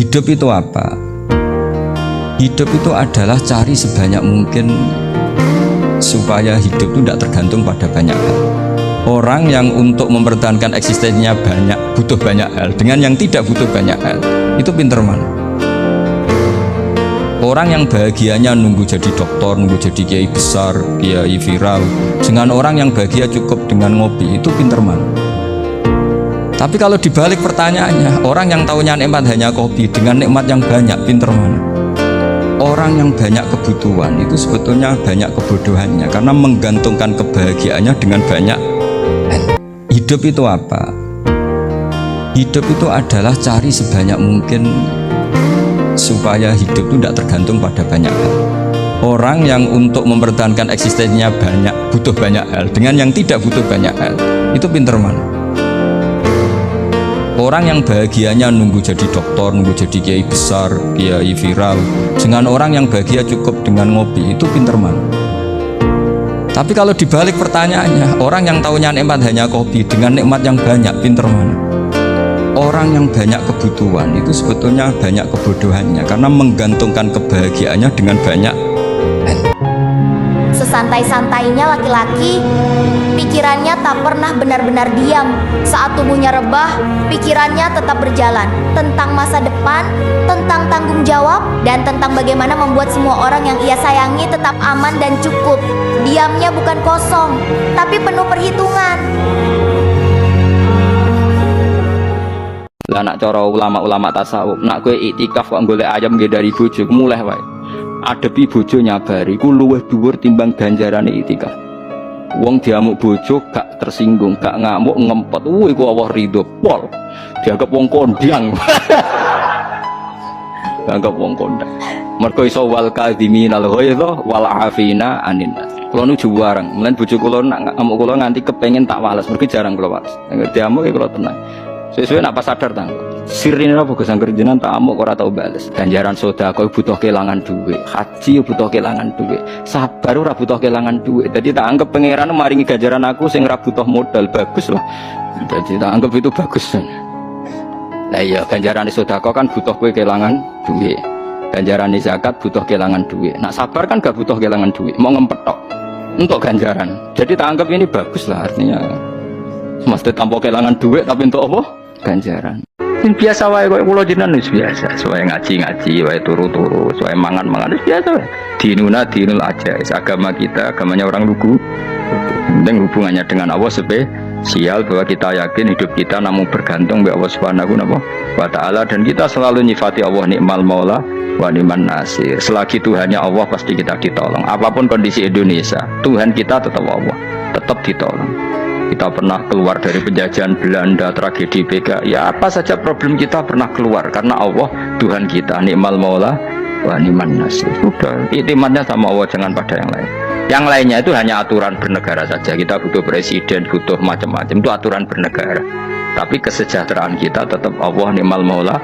Hidup itu apa? Hidup itu adalah cari sebanyak mungkin supaya hidup itu tidak tergantung pada banyak hal. Orang yang untuk mempertahankan eksistensinya banyak, butuh banyak hal, dengan yang tidak butuh banyak hal, itu pinter mana? Orang yang bahagianya nunggu jadi dokter, nunggu jadi kiai besar, kiai viral, dengan orang yang bahagia cukup dengan ngopi, itu pinter mana? Tapi kalau dibalik pertanyaannya, orang yang tahunya nikmat hanya kopi dengan nikmat yang banyak, pinter mana? Orang yang banyak kebutuhan itu sebetulnya banyak kebodohannya, karena menggantungkan kebahagiaannya dengan banyak. Hidup itu apa? Hidup itu adalah cari sebanyak mungkin supaya hidup itu tidak tergantung pada banyak hal. Orang yang untuk mempertahankan eksistensinya banyak, butuh banyak hal, dengan yang tidak butuh banyak hal, itu pinter mana? Orang yang bahagianya nunggu jadi dokter, nunggu jadi kiai besar, kiai viral, dengan orang yang bahagia cukup dengan ngopi, itu pinter mana? Tapi kalau dibalik pertanyaannya, orang yang tahunya nikmat hanya kopi dengan nikmat yang banyak, pinter mana? Orang yang banyak kebutuhan itu sebetulnya banyak kebodohannya, karena menggantungkan kebahagiaannya dengan banyak. Sesantai-santainya laki-laki, pikirannya tak pernah benar-benar diam. Saat tubuhnya rebah, pikirannya tetap berjalan tentang masa depan, tentang tanggung jawab, dan tentang bagaimana membuat semua orang yang ia sayangi tetap aman dan cukup. Diamnya bukan kosong, tapi penuh perhitungan. Lah nak cara ulama-ulama tasawuf, nak kowe iktikaf kok golek ayam nggih dari bojo, mulai wae. Adepi bojo nyabari ku luwih dhuwur timbang ganjarane iktikaf. Wong diamuk bojo gak tersinggung, gak ngamuk ngempet, iku Allah ridho pol. Dianggap wong kondang. Dianggap wong kondang. Mergo iso wal kadhiminal ghaidha wal afina anin nas. Kula nu juwareng, mlen bojo kula nak ngamuk kula nganti kepengin tak wales, mergo jarang kula wales. Nek diamuk kula tenang. Sesuai nak pas sadar tang. Sirine apa Gus angger jenengan tak amuk ora tau bales. Ganjaran sedekah butuh kelangan duit, haji butuh kelangan duit, sabar ora butuh kelangan duit. Jadi tak anggap pangeran maringi ganjaran aku sing ora butuh modal, bagus lah. Jadi tak anggap itu bagus. Lah iya ganjaran sedekah kan butuh kowe kelangan duit. Ganjaran zakat butuh kelangan duit. Nak sabar kan gak butuh kelangan duit, mau ngempet tok untuk ganjaran. Jadi tak anggap ini bagus lah artinya. Mesti tanpa kelangan duit tapi untuk apa? Ganjaran. Ini biasa wae koyo kula jenengan wis biasa. Soale ngaji-ngaji wae turu-turu, soale mangan-mangan wis biasa wae. Dinuna dinul aja. Agama kita, agamanya orang lugu. Penting hubungannya dengan Allah spesial bahwa kita yakin hidup kita namun bergantung kepada Allah Subhanahu wa taala dan kita selalu nyifati Allah nikmal maula wa ni'man nasir. Selagi Tuhannya Allah pasti kita ditolong. Apapun kondisi Indonesia, Tuhan kita tetap Allah, tetap ditolong. Kita pernah keluar dari penjajahan Belanda, tragedi PKI, ya apa saja problem kita pernah keluar karena Allah Tuhan kita nikmal maula wa ni'man nasir. Sudah, iktimatnya sama Allah, jangan pada yang lain. Yang lainnya itu hanya aturan bernegara saja. Kita butuh presiden, butuh macam-macam, itu aturan bernegara. Tapi kesejahteraan kita tetap Allah nikmal maula.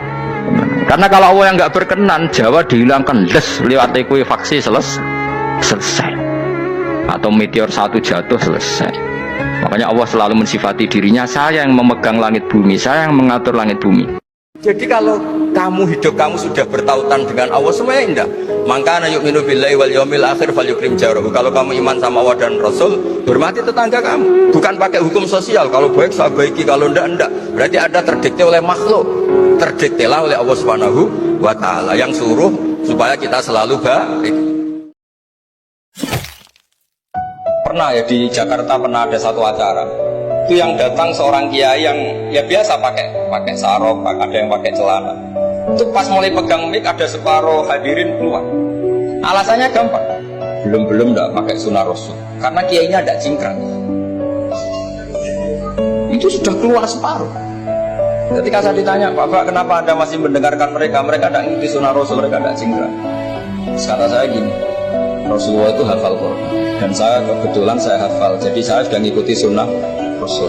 Karena kalau Allah yang nggak berkenan, Jawa dihilangkan les lewat ekuifaksi selesai. Atau meteor satu jatuh selesai. Makanya Allah selalu mensifati dirinya, saya yang memegang langit bumi, saya yang mengatur langit bumi. Jadi kalau hidup kamu sudah bertautan dengan Allah, semuanya indah. Maka yu'minu billahi wal yaumil akhir falyukrim jarahu. Kalau kamu iman sama Allah dan Rasul, hormati tetangga kamu. Bukan pakai hukum sosial, kalau baik saya baiki, kalau enggak. Berarti ada terdikte oleh makhluk. Terdiktelah oleh Allah Subhanahu wa taala yang suruh supaya kita selalu baik. Pernah ya di Jakarta pernah ada satu acara. Itu yang datang seorang kiai yang ya biasa pakai sarung, ada yang pakai celana. Itu pas mulai pegang mic ada separuh hadirin keluar. Alasannya gampang, belum enggak pakai sunnah Rasul karena kiainya ada cingkrang. Itu sudah keluar separuh. Ketika saya ditanya, Bapak kenapa Anda masih mendengarkan mereka? Mereka tidak ngikuti sunnah Rasul, mereka tidak cingkrang. Kata saya gini, Rasulullah itu hafal Quran dan saya kebetulan saya hafal, jadi saya sudah ngikuti sunnah Rasul.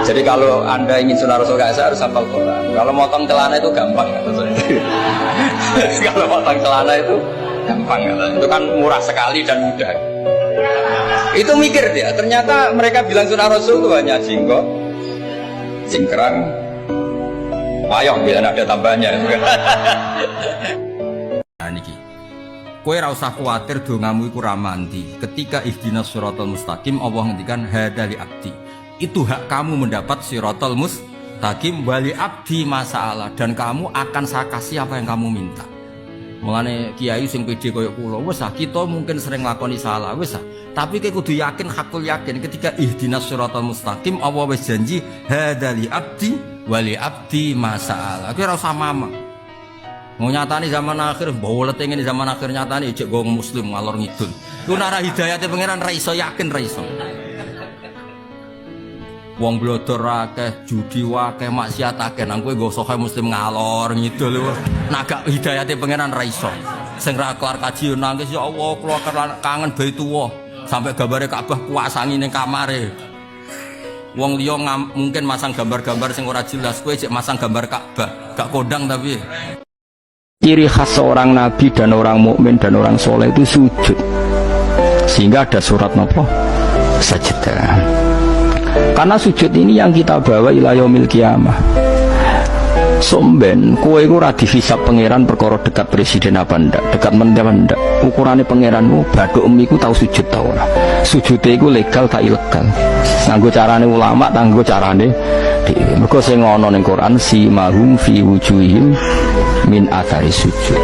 Jadi kalau Anda ingin sunnah Rasul kayak saya harus hafal Quran. Kalau motong celana itu gampang kata saya. Kalau motong celana itu gampang kata. Itu kan murah sekali dan mudah. Itu mikir dia. Ternyata mereka bilang sunnah Rasul itu hanya jingkok, cingkrang, Payah biar ada tambahnya. Nah niki. Kowe ora usah kuwatir dongamu iku ra mandi. Ketika ihdinas siratal mustaqim Allah ngendikan hadali abdi. Itu hak kamu mendapat siratal mustaqim wali abdi masalah dan kamu akan saya kasih apa yang kamu minta. Mulane kiai sing pede koyo kula wis kita mungkin sering lakoni salah wis tapi kowe kudu yakin hakul yakin ketika ihdinas siratal mustaqim Allah wis janji hadali abdi wali abdi masalah. Kowe ora usah mamang. Mau nyatani zaman akhir, bawa leteng ini zaman akhir nyatani cek gong muslim ngalor ngidul. Lu nara hidayatnya pangeran raiso yakin raiso. Wong blodor akeh, judi wakeh, maksiat akeh, nang kowe gosoke muslim ngalor ngidul lho. Nagak hidayatnya pangeran raiso. Sing ra kelar kaji nangis ya Allah, kula kangen bayi tuwa. Sampai gambare Ka'bah kuasangi ning kamare. Wong liya mungkin masang gambar-gambar sing ora jelas, kowe cek masang gambar Ka'bah, gak kondang tapi. Ciri khas seorang nabi dan orang mukmin dan orang soleh itu sujud. Sehingga ada surat nopo sajdah. Karena sujud ini yang kita bawa ila yaumil qiyamah. Somben kowe iku ora dihisab pangeran perkara dekat presiden apa ndak, dekat menteri apa ndak. Ukurane pangeranmu bathukmu iku tau sujud ta ora. Sujude iku legal tak ilegal. Nganggo carane ulama, nganggo carane dhewe. Mergo sing ana ning Quran si mahum fi wujuhihim min athari sujud.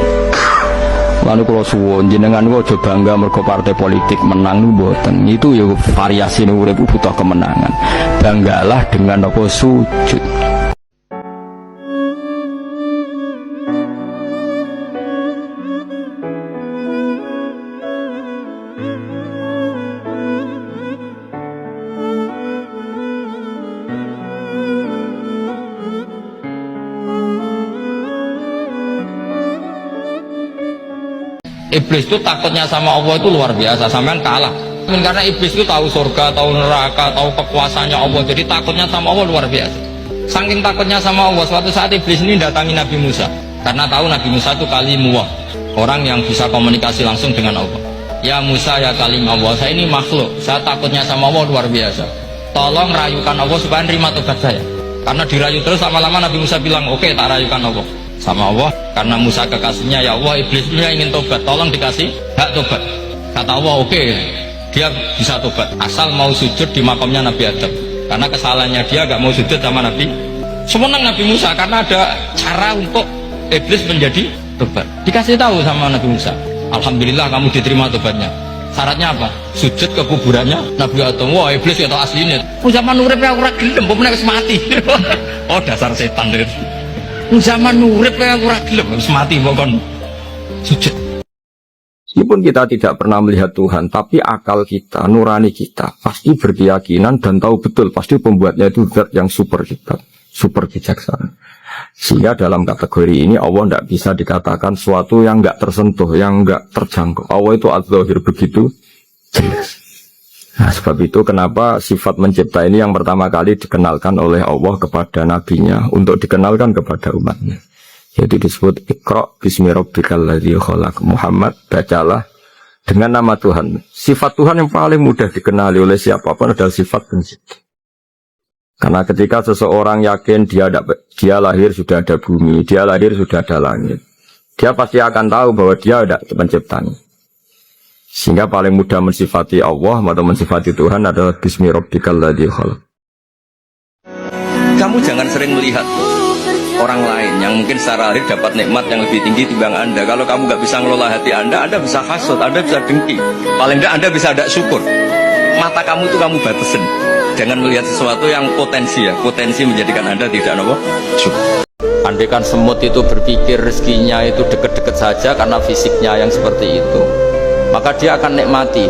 Lalu kalau suwon jenengan kok aja bangga mergo partai politik menang niku mboten. Itu ya variasi urip butuh kemenangan. Banggalah dengan apa sujud. Iblis itu takutnya sama Allah itu luar biasa, sampean kalah. Karena iblis itu tahu surga, tahu neraka, tahu kekuasaannya Allah. Jadi takutnya sama Allah luar biasa. Saking takutnya sama Allah, suatu saat iblis ini datangi Nabi Musa. Karena tahu Nabi Musa itu kalimullah, orang yang bisa komunikasi langsung dengan Allah. Ya Musa ya kalim Allah, saya ini makhluk, saya takutnya sama Allah luar biasa. Tolong rayukan Allah supaya nerima tobat saya. Karena dirayu terus lama-lama Nabi Musa bilang, oke, tak rayukan Allah sama Allah. Karena Musa kekasihnya, ya Allah iblisnya ingin tobat, tolong dikasih hak tobat. Kata Allah oke, dia bisa tobat asal mau sujud di makamnya Nabi Adam. Karena kesalahannya dia gak mau sujud sama Nabi. Semenang Nabi Musa karena ada cara untuk iblis menjadi tobat. Dikasih tahu sama Nabi Musa, alhamdulillah kamu diterima tobatnya. Syaratnya apa? Sujud ke kuburannya Nabi Adam. Wah iblis ya tau aslinya. Zaman uripnya ora gelem, pokoknya wis mati. Oh dasar setan itu. Zaman urip kayak ora gelem wis mati pokon sujud. Meskipun kita tidak pernah melihat Tuhan, tapi akal kita, nurani kita pasti berkeyakinan dan tahu betul pasti pembuatnya itu zat yang super hebat, super bijaksana. Sehingga dalam kategori ini Allah tidak bisa dikatakan suatu yang nggak tersentuh, yang nggak terjangkau. Allah itu az-zahir begitu jelas. Nah, sebab itu kenapa sifat mencipta ini yang pertama kali dikenalkan oleh Allah kepada nabinya untuk dikenalkan kepada umatnya. Yaitu disebut Iqra bismi rabbikal ladzi khalaq. Muhammad, bacalah dengan nama Tuhan. Sifat Tuhan yang paling mudah dikenali oleh siapapun adalah sifat pencipta. Karena ketika seseorang yakin dia lahir sudah ada bumi, dia lahir sudah ada langit, dia pasti akan tahu bahwa dia ada penciptanya. Sehingga paling mudah mensifati Allah atau mensifati Tuhan adalah bismi rabbikal ladzi khalaq. Kamu jangan sering melihat orang lain yang mungkin secara lahir dapat nikmat yang lebih tinggi timbang Anda. Kalau kamu nggak bisa ngelola hati Anda bisa hasut, Anda bisa dengki. Paling tidak Anda bisa ada syukur. Mata kamu itu kamu batasin. Jangan melihat sesuatu yang potensi menjadikan Anda tidak syukur. Andai kan semut itu berpikir rezekinya itu deket-deket saja karena fisiknya yang seperti itu, maka dia akan nikmati.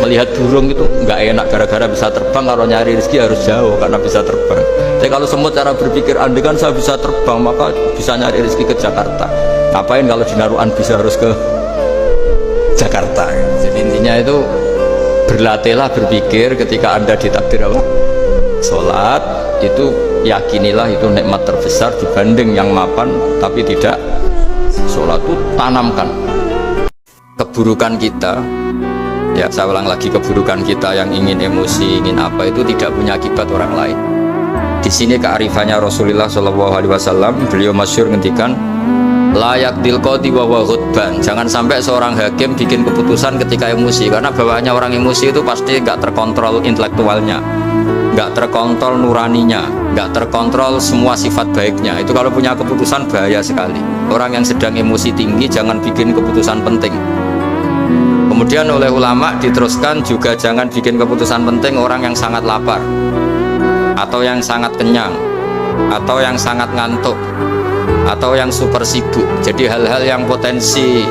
Melihat burung itu nggak enak gara-gara bisa terbang, kalau nyari rezeki harus jauh karena bisa terbang. Jadi kalau semut cara berpikir, andai kan saya bisa terbang maka bisa nyari rezeki ke Jakarta. Ngapain kalau di Naruan bisa harus ke Jakarta? Jadi intinya itu berlatihlah berpikir ketika Anda ditakdir Allah sholat itu yakinilah itu nikmat terbesar dibanding yang mapan tapi tidak sholat. Itu tanamkan keburukan kita. Ya, saya ulang lagi, keburukan kita yang ingin emosi, ingin apa itu tidak punya akibat orang lain. Di sini kearifannya Rasulullah Shallallahu Alaihi Wasallam, beliau masyhur ngendikan, layak tilqoti wa ghadban. Jangan sampai seorang hakim bikin keputusan ketika emosi, karena bawaannya orang emosi itu pasti nggak terkontrol intelektualnya, nggak terkontrol nuraninya, nggak terkontrol semua sifat baiknya. Itu kalau punya keputusan bahaya sekali. Orang yang sedang emosi tinggi jangan bikin keputusan penting. Kemudian oleh ulama diteruskan juga jangan bikin keputusan penting orang yang sangat lapar, atau yang sangat kenyang, atau yang sangat ngantuk, atau yang super sibuk. Jadi hal-hal yang potensi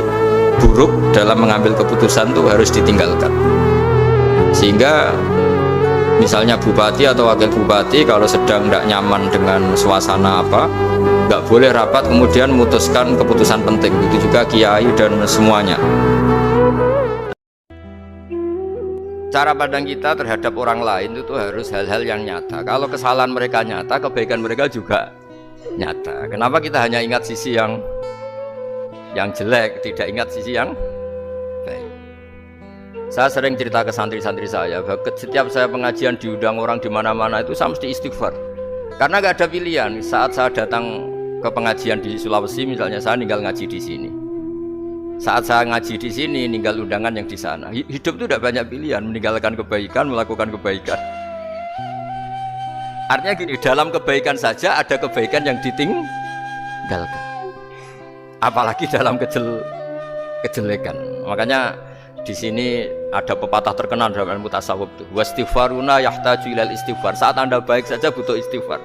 buruk dalam mengambil keputusan itu harus ditinggalkan. Sehingga misalnya bupati atau wakil bupati kalau sedang tidak nyaman dengan suasana apa, nggak boleh rapat kemudian memutuskan keputusan penting. Itu juga kiai dan semuanya. Cara pandang kita terhadap orang lain itu harus hal-hal yang nyata. Kalau kesalahan mereka nyata, kebaikan mereka juga nyata. Kenapa kita hanya ingat sisi yang jelek, tidak ingat sisi yang baik? Saya sering cerita ke santri-santri saya, bahwa setiap saya pengajian diundang orang di mana-mana itu saya mesti istighfar. Karena nggak ada pilihan. Saat saya datang ke pengajian di Sulawesi, misalnya saya tinggal ngaji di sini. Saat saya ngaji di sini, ninggal undangan yang di sana. Hidup itu tidak banyak pilihan, meninggalkan kebaikan, melakukan kebaikan. Artinya gini, dalam kebaikan saja ada kebaikan yang ditinggalkan. Apalagi dalam kejelekan. Makanya di sini ada pepatah terkenal dalam ilmu tasawuf itu. Wastighfaruna yahtaju ilal istighfar. Saat Anda baik saja butuh istighfar.